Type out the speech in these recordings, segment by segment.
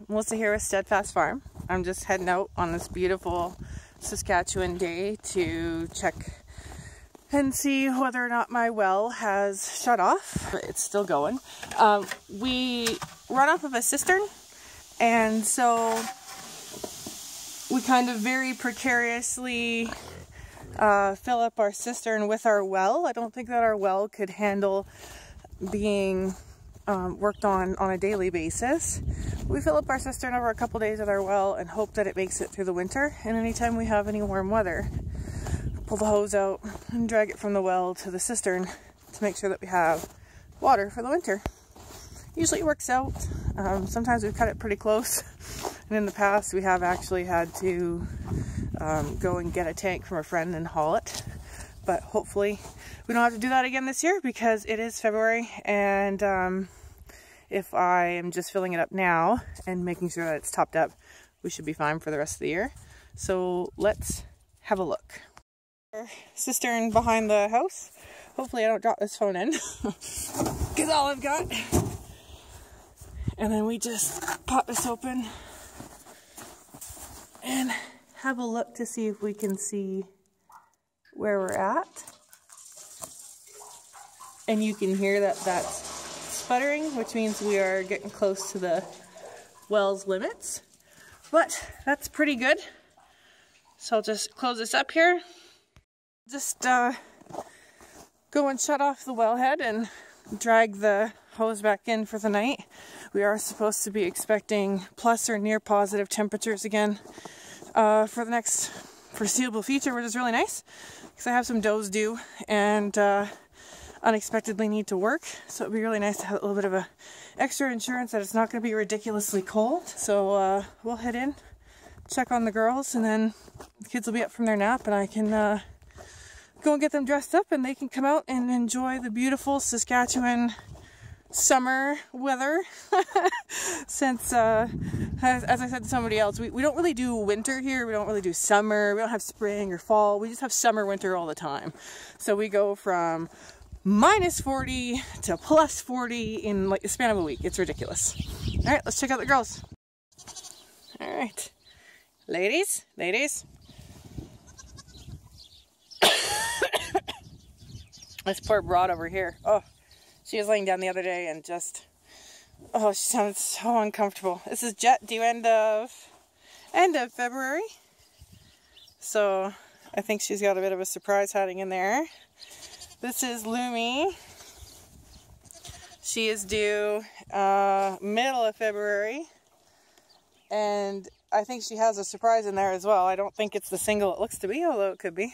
Melissa here with Steadfast Farm. I'm just heading out on this beautiful Saskatchewan day to check and see whether or not my well has shut off. It's still going. We run off of a cistern, and so we kind of very precariously fill up our cistern with our well. I don't think that our well could handle being worked on a daily basis. We fill up our cistern over a couple days with our well and hope that it makes it through the winter. And anytime we have any warm weather, pull the hose out and drag it from the well to the cistern to make sure that we have water for the winter. Usually it works out. Sometimes we've cut it pretty close. And in the past we have actually had to go and get a tank from a friend and haul it. But hopefully we don't have to do that again this year because it is February, and if I am just filling it up now and making sure that it's topped up, we should be fine for the rest of the year. So let's have a look. Our cistern behind the house. Hopefully I don't drop this phone in because all I've got. And then we just pop this open and have a look to see if we can see where we're at. And you can hear that that's sputtering, which means we are getting close to the well's limits. But that's pretty good. So I'll just close this up here. Just go and shut off the wellhead and drag the hose back in for the night. We are supposed to be expecting plus or near positive temperatures again for the next foreseeable future, which is really nice because I have some does due and unexpectedly need to work, so it'd be really nice to have a little bit of a extra insurance that it's not going to be ridiculously cold. So we'll head in, check on the girls, and then the kids will be up from their nap and I can go and get them dressed up and they can come out and enjoy the beautiful Saskatchewan summer weather. Since as I said to somebody else, we don't really do winter here. We don't really do summer. We don't have spring or fall. We just have summer, winter all the time. So we go from minus 40 to plus 40 in like the span of a week. It's ridiculous. All right, let's check out the girls. All right, ladies. This poor broad over here. Oh, she was laying down the other day and just, oh, she sounded so uncomfortable. This is Jet due end of February. So I think she's got a bit of a surprise hiding in there. This is Lumi. She is due middle of February. And I think she has a surprise in there as well. I don't think it's the single it looks to be, although it could be.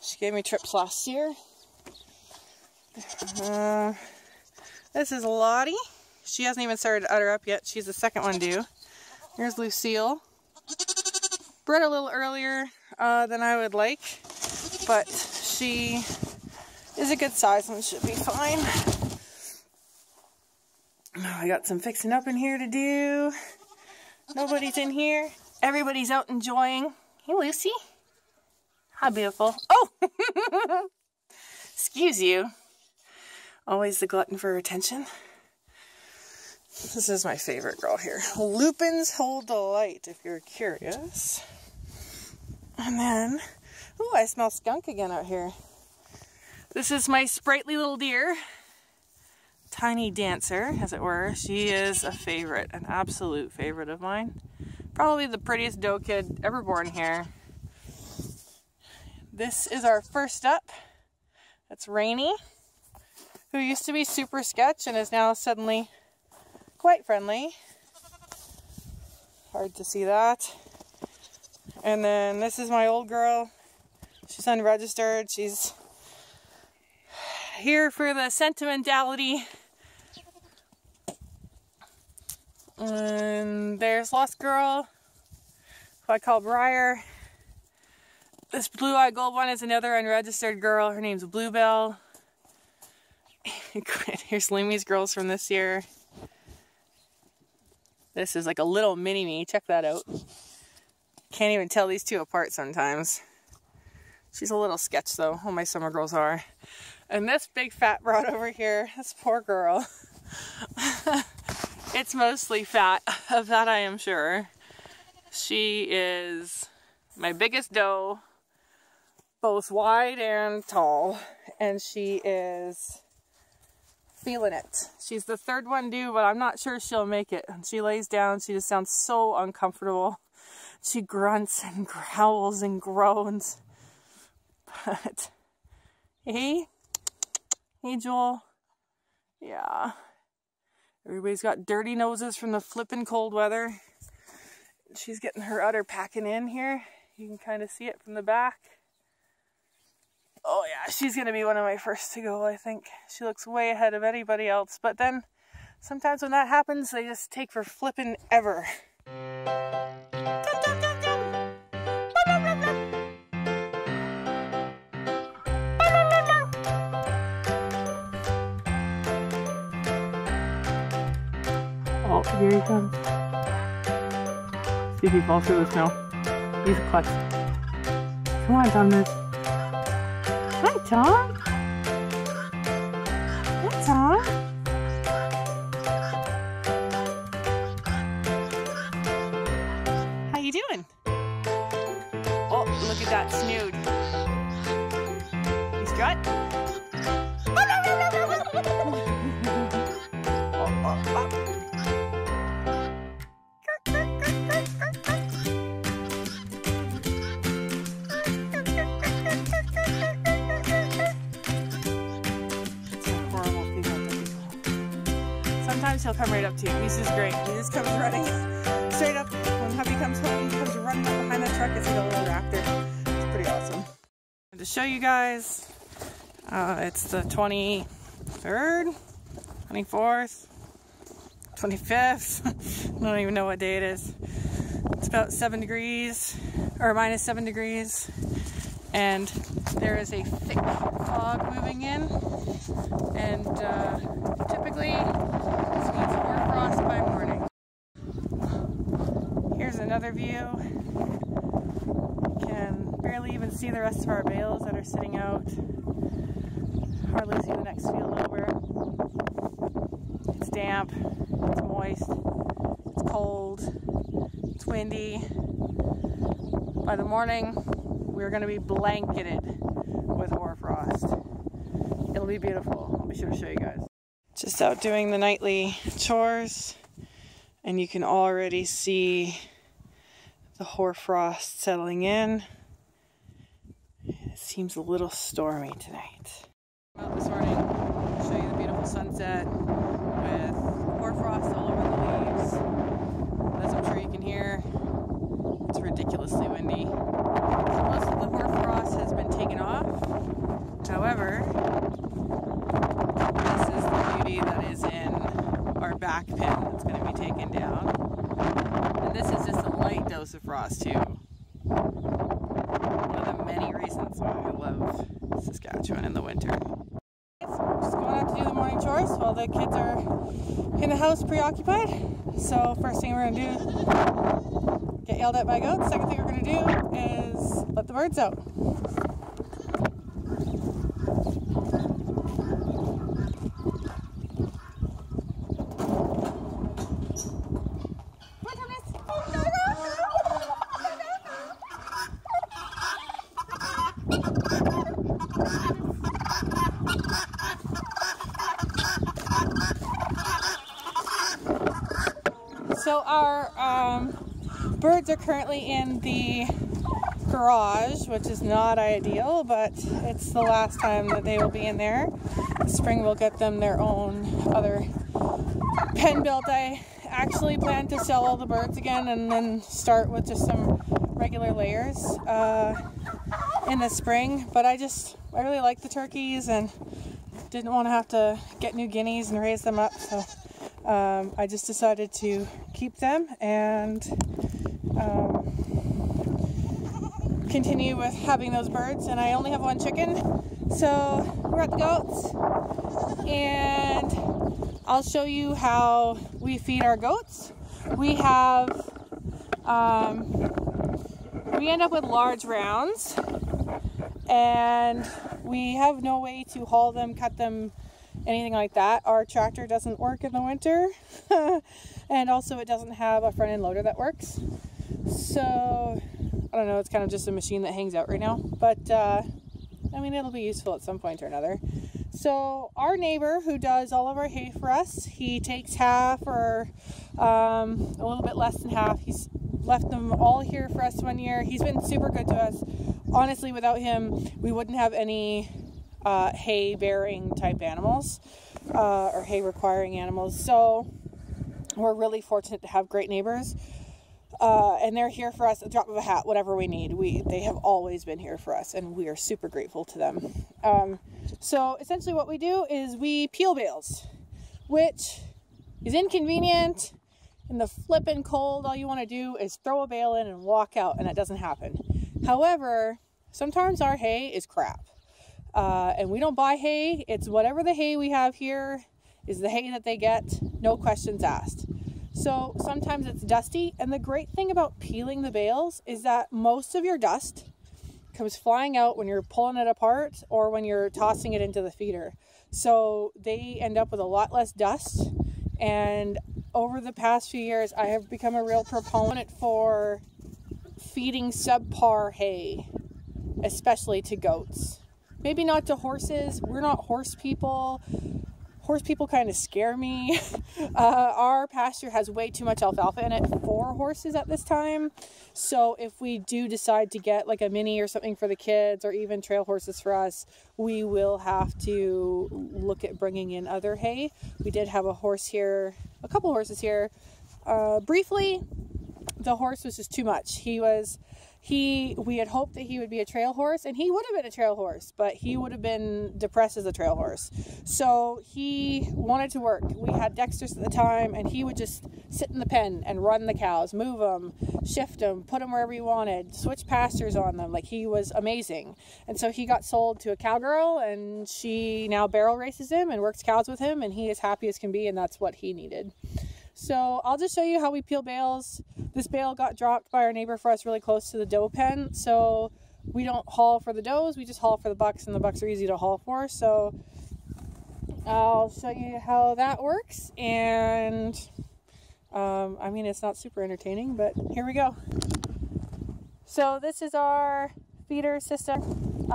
She gave me trips last year. This is Lottie. She hasn't even started to udder up yet. She's the second one due. Here's Lucille. Bred a little earlier than I would like, but she is a good size and should be fine. I got some fixing up in here to do. Nobody's in here. Everybody's out enjoying. Hey, Lucy. How beautiful. Oh! Excuse you. Always the glutton for attention. This is my favorite girl here. Lupin's Whole Delight, if you're curious. And then, ooh, I smell skunk again out here. This is my sprightly little deer. Tiny Dancer, as it were. She is a favorite, an absolute favorite of mine. Probably the prettiest doe kid ever born here. This is our first up. That's Rainy, who used to be super sketch and is now suddenly quite friendly. Hard to see that. And then this is my old girl. She's unregistered. She's here for the sentimentality. And there's Lost Girl, who I call Briar. This blue-eyed gold one is another unregistered girl. Her name's Bluebell. Here's Lumi's girls from this year. This is like a little mini-me. Check that out. Can't even tell these two apart sometimes. She's a little sketch though. All my summer girls are. And this big fat broad over here, this poor girl. It's mostly fat, of that I am sure. She is my biggest doe, both wide and tall, and she is feeling it. She's the third one due, but I'm not sure she'll make it. And she lays down, she just sounds so uncomfortable. She grunts and growls and groans. But, hey, Joel. Yeah. Everybody's got dirty noses from the flippin' cold weather. She's getting her udder packing in here. You can kind of see it from the back. Oh yeah, she's going to be one of my first to go, I think. She looks way ahead of anybody else. But then, sometimes when that happens, they just take for flippin' ever. Oh, here he comes. See if he falls through the snow. He's a clutch. Come on, Thomas. Hi, Tom. Hi, Tom. How you doing? Oh, look at that snood. You strut? Sometimes he'll come right up to you. He's just great. He just comes running straight up. When hubby comes home, he comes running up behind the truck as he's a little raptor. It's pretty awesome. To show you guys, it's the 23rd, 24th, 25th. I don't even know what day it is. It's about 7 degrees, or minus 7 degrees. And there is a thick fog moving in. And typically, this means hoarfrost by morning. Here's another view. You can barely even see the rest of our bales that are sitting out. Hardly see the next field over. It's damp, it's moist, it's cold, it's windy. By the morning, we're going to be blanketed with hoarfrost. It'll be beautiful. I'll be sure to show you guys. Just out doing the nightly chores, and you can already see the hoarfrost settling in. It seems a little stormy tonight. Out this morning, I'll show you the beautiful sunset with hoarfrost all over the leaves. As I'm sure you can hear, it's ridiculously windy. Most of the hoarfrost has been taken off. However, this is the beauty that is in our back pin that's going to be taken down. And this is just a light dose of frost too. One of the many reasons why I love Saskatchewan in the winter. Just going out to do the morning chores while the kids are in the house preoccupied. So first thing we're going to do, get yelled at by goats. Second thing we're going to do is let the birds out. So our birds are currently in the garage, which is not ideal, but it's the last time that they will be in there. Spring will get them their own other pen built. I actually plan to sell all the birds again and then start with just some regular layers in the spring, but I really like the turkeys and didn't want to have to get new guineas and raise them up, so I just decided to keep them and continue with having those birds. And I only have one chicken, so we're at the goats and I'll show you how we feed our goats. We have we end up with large rounds and we have no way to haul them, cut them, anything like that. Our tractor doesn't work in the winter. And also it doesn't have a front end loader that works. So I don't know, it's kind of just a machine that hangs out right now. But I mean, it'll be useful at some point or another. So our neighbor who does all of our hay for us, he takes half or a little bit less than half. He's left them all here for us one year. He's been super good to us. Honestly, without him, we wouldn't have any hay bearing type animals or hay requiring animals. So we're really fortunate to have great neighbors. And they're here for us at the drop of a hat, whatever we need. They have always been here for us, and we are super grateful to them. So essentially what we do is we peel bales, which is inconvenient. In the flippin' cold, all you want to do is throw a bale in and walk out, and that doesn't happen. However, sometimes our hay is crap. And we don't buy hay. It's whatever the hay we have here is the hay that they get, no questions asked. So sometimes it's dusty, and the great thing about peeling the bales is that most of your dust comes flying out when you're pulling it apart or when you're tossing it into the feeder. So they end up with a lot less dust. And over the past few years, I have become a real proponent for feeding subpar hay, especially to goats. Maybe not to horses. We're not horse people. Horse people kind of scare me. Our pasture has way too much alfalfa in it for horses at this time. So if we do decide to get like a mini or something for the kids, or even trail horses for us, we will have to look at bringing in other hay. We did have a horse here, a couple horses here. Briefly, the horse was just too much. We had hoped that he would be a trail horse, and he would have been a trail horse, but he would have been depressed as a trail horse. So he wanted to work. We had Dexters at the time, and he would just sit in the pen and run the cows, move them, shift them, put them wherever he wanted, switch pastures on them. Like, he was amazing. And so he got sold to a cowgirl, and she now barrel races him and works cows with him, and he is happy as can be, and that's what he needed. So I'll just show you how we peel bales. This bale got dropped by our neighbor for us really close to the doe pen. So we don't haul for the does, we just haul for the bucks, and the bucks are easy to haul for. So I'll show you how that works. And I mean, it's not super entertaining, but here we go. So this is our feeder system.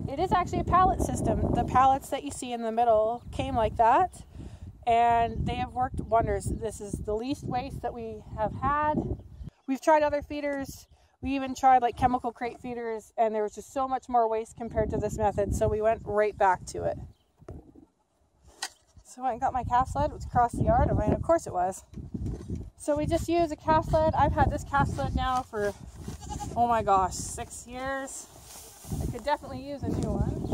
It is actually a pallet system. The pallets that you see in the middle came like that. And they have worked wonders. This is the least waste that we have had. We've tried other feeders. We even tried like chemical crate feeders, and there was just so much more waste compared to this method. So we went right back to it. So I went and got my calf sled. It was across the yard. I mean, of course it was. So we just use a calf sled. I've had this calf sled now for, oh my gosh, 6 years. I could definitely use a new one.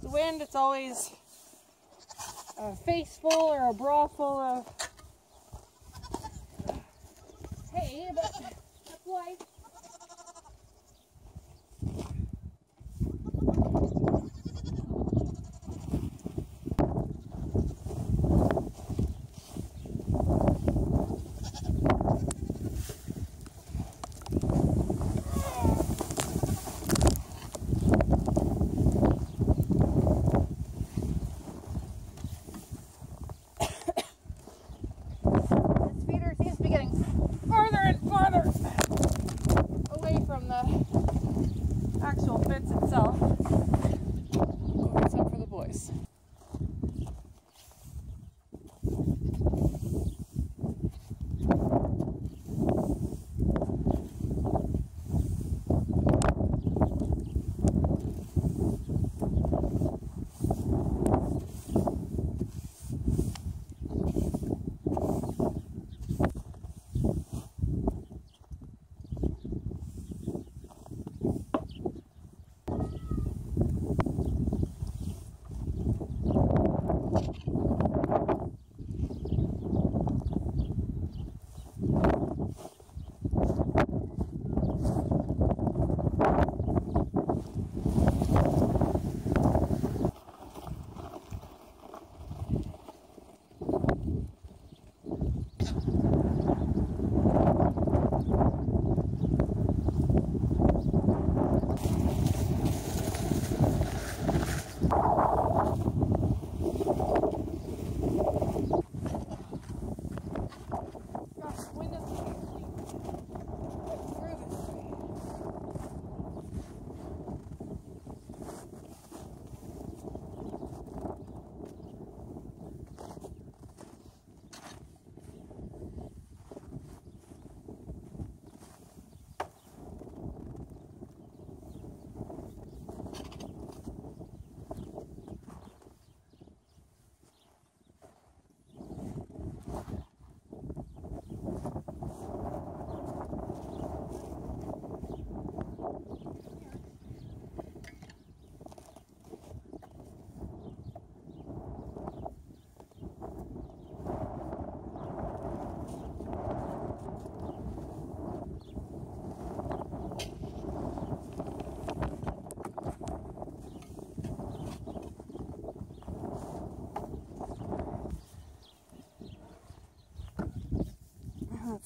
Wind, it's always a face full or a bra full of hay, but that's life.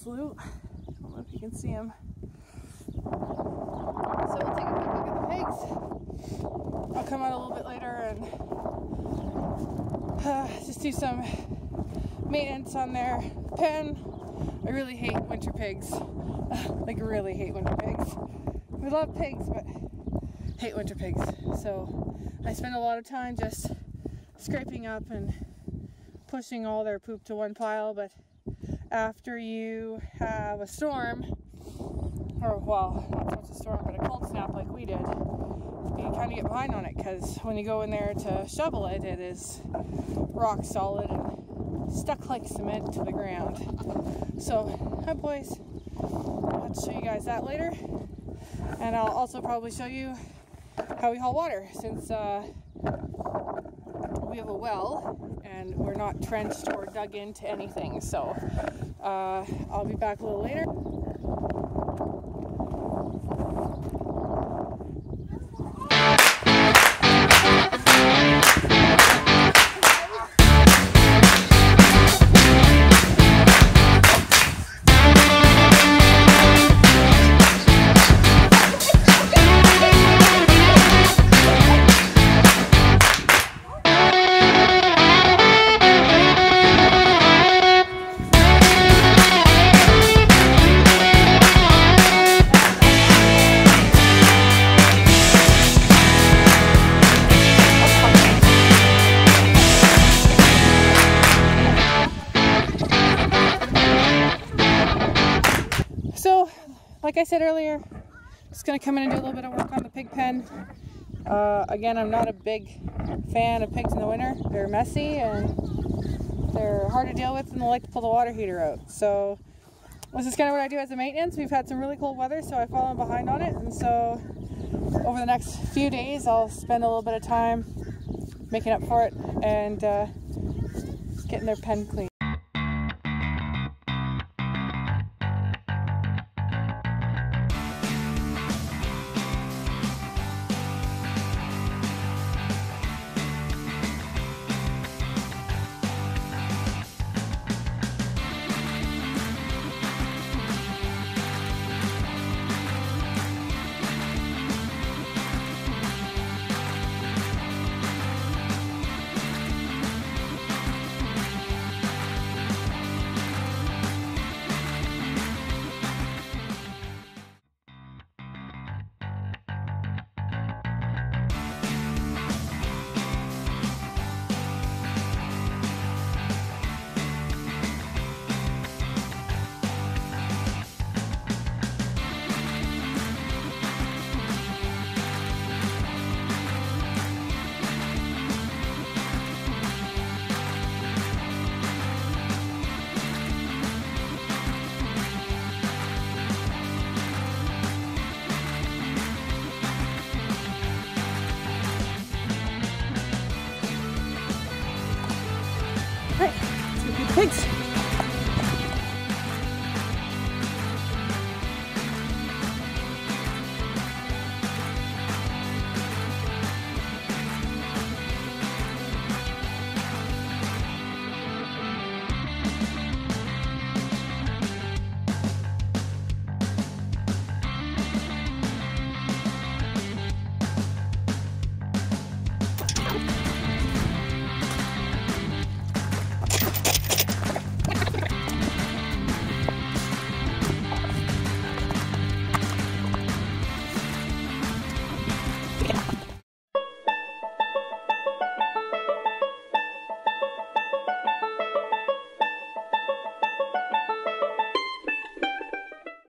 flew. I don't know if you can see him. So we'll take a quick look at the pigs. I'll come out a little bit later and just do some maintenance on their pen. I really hate winter pigs. Like, really hate winter pigs. We love pigs, but hate winter pigs. So I spend a lot of time just scraping up and pushing all their poop to one pile. But after you have a storm, or well, not so much a storm, but a cold snap like we did, you kind of get behind on it, because when you go in there to shovel it, it is rock solid and stuck like cement to the ground. So, hi boys, I'll show you guys that later, and I'll also probably show you how we haul water, since we have a well and we're not trenched or dug into anything. So I'll be back a little later. Like I said earlier, just going to come in and do a little bit of work on the pig pen. Again, I'm not a big fan of pigs in the winter. They're messy and they're hard to deal with, and they like to pull the water heater out. So this is kind of what I do as a maintenance. We've had some really cold weather, so I've fallen behind on it. And so over the next few days, I'll spend a little bit of time making up for it and getting their pen clean. Pigs.